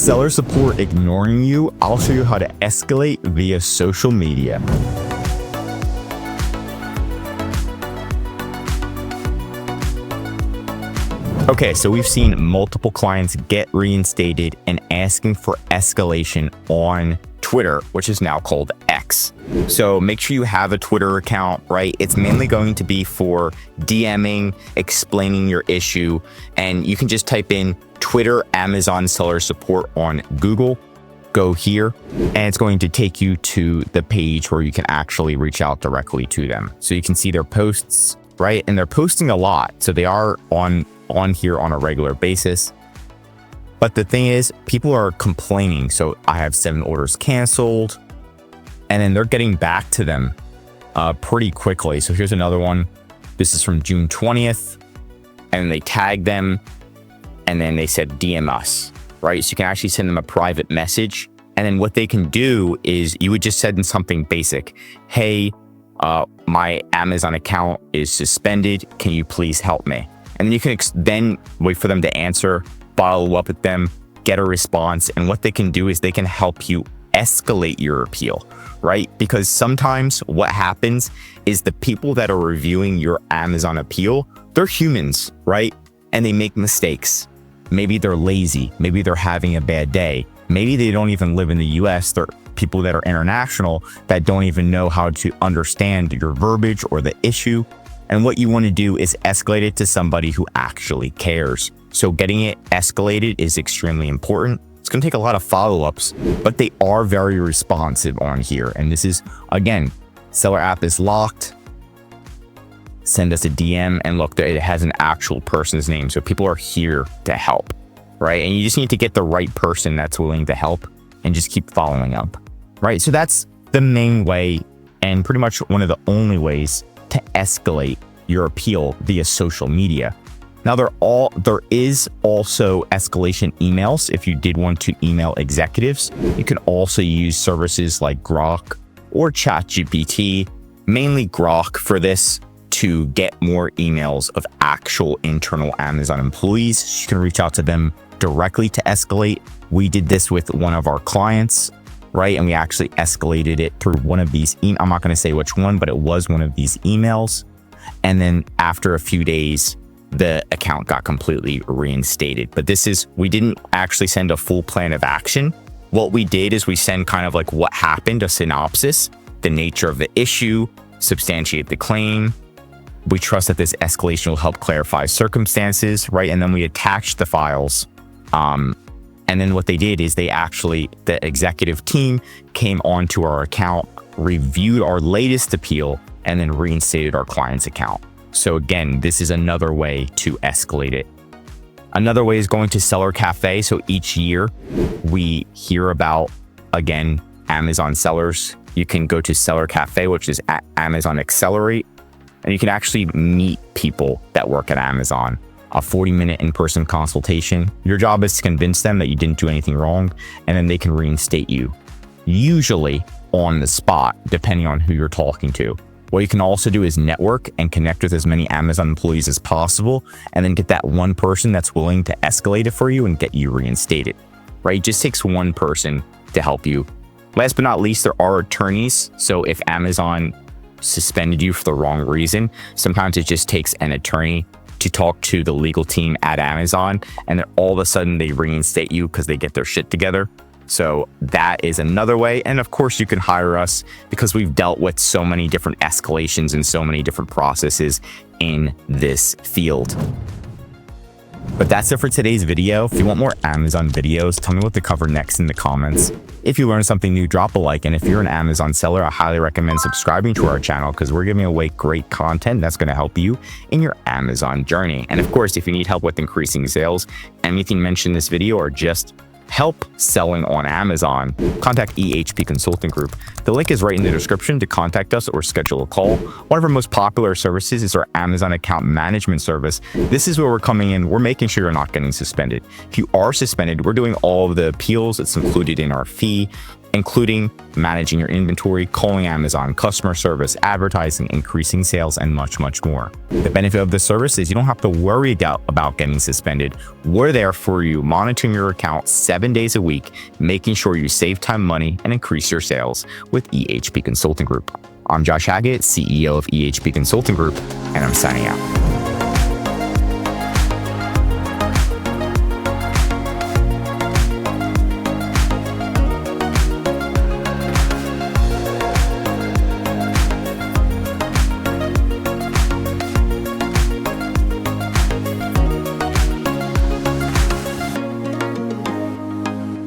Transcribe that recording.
seller support ignoring you, I'll show you how to escalate via social media. Okay, so we've seen multiple clients get reinstated and asking for escalation on Twitter, which is now called X. So make sure you have a Twitter account, right? It's mainly going to be for DMing, explaining your issue, and you can just type in Twitter Amazon seller support on Google. Go here, and it's going to take you to the page where you can actually reach out directly to them. So you can see their posts, right? And they're posting a lot. So they are on here on a regular basis. But the thing is, people are complaining. So I have 7 orders canceled, and then they're getting back to them pretty quickly. So here's another one. This is from June 20th, and they tagged them, and then they said DM us, right? So you can actually send them a private message, and then what they can do is you would just send something basic. Hey, my Amazon account is suspended. Can you please help me? And then you can then wait for them to answer, follow up with them, get a response. And what they can do is they can help you escalate your appeal, right? Because sometimes what happens is the people that are reviewing your Amazon appeal, they're humans, right? And they make mistakes. Maybe they're lazy. Maybe they're having a bad day. Maybe they don't even live in the US. They're people that are international that don't even know how to understand your verbiage or the issue. And what you want to do is escalate it to somebody who actually cares. So getting it escalated is extremely important. It's going to take a lot of follow-ups, but they are very responsive on here. And this is, again, seller app is locked. Send us a DM, and look, it has an actual person's name. So people are here to help, right? And you just need to get the right person that's willing to help and just keep following up, right? So that's the main way, and pretty much one of the only ways to escalate your appeal via social media. Now, there is also escalation emails. If you did want to email executives, you can also use services like Grok or ChatGPT, mainly Grok for this, to get more emails of actual internal Amazon employees. You can reach out to them directly to escalate. We did this with one of our clients, right? And we actually escalated it through one of these, I'm not going to say which one, but it was one of these emails. And then after a few days, the account got completely reinstated. But we didn't actually send a full plan of action. What we did is we send kind of like what happened, a synopsis, the nature of the issue, substantiate the claim. We trust that this escalation will help clarify circumstances, right? And then we attached the files. And then what they did is the executive team came onto our account, reviewed our latest appeal, and then reinstated our client's account. So again, this is another way to escalate it. Another way is going to Seller Café. So each year we hear about, again, Amazon sellers. You can go to Seller Café, which is at Amazon Accelerate, and you can actually meet people that work at Amazon. A 40-minute in-person consultation. Your job is to convince them that you didn't do anything wrong, and then they can reinstate you, usually on the spot, depending on who you're talking to. What you can also do is network and connect with as many Amazon employees as possible, and then get that one person that's willing to escalate it for you and get you reinstated, right? It just takes one person to help you. Last but not least, there are attorneys. So if Amazon suspended you for the wrong reason, sometimes it just takes an attorney to talk to the legal team at Amazon, and then all of a sudden they reinstate you because they get their shit together. So that is another way. And of course you can hire us because we've dealt with so many different escalations and so many different processes in this field. But that's it for today's video. If you want more Amazon videos, tell me what to cover next in the comments. If you learned something new, drop a like. And if you're an Amazon seller, I highly recommend subscribing to our channel because we're giving away great content that's going to help you in your Amazon journey. And of course, if you need help with increasing sales, anything mentioned in this video, or just help selling on Amazon, contact EHP Consulting Group. The link is right in the description to contact us or schedule a call. One of our most popular services is our Amazon account management service. This is where we're coming in. We're making sure you're not getting suspended. If you are suspended, we're doing all of the appeals. It's included in our fee. including managing your inventory, calling Amazon customer service, advertising, increasing sales, and much, much more. The benefit of this service is you don't have to worry about getting suspended. We're there for you, monitoring your account 7 days a week, making sure you save time, money, and increase your sales with EHP Consulting Group. I'm Josh Haggett, CEO of EHP Consulting Group, and I'm signing out.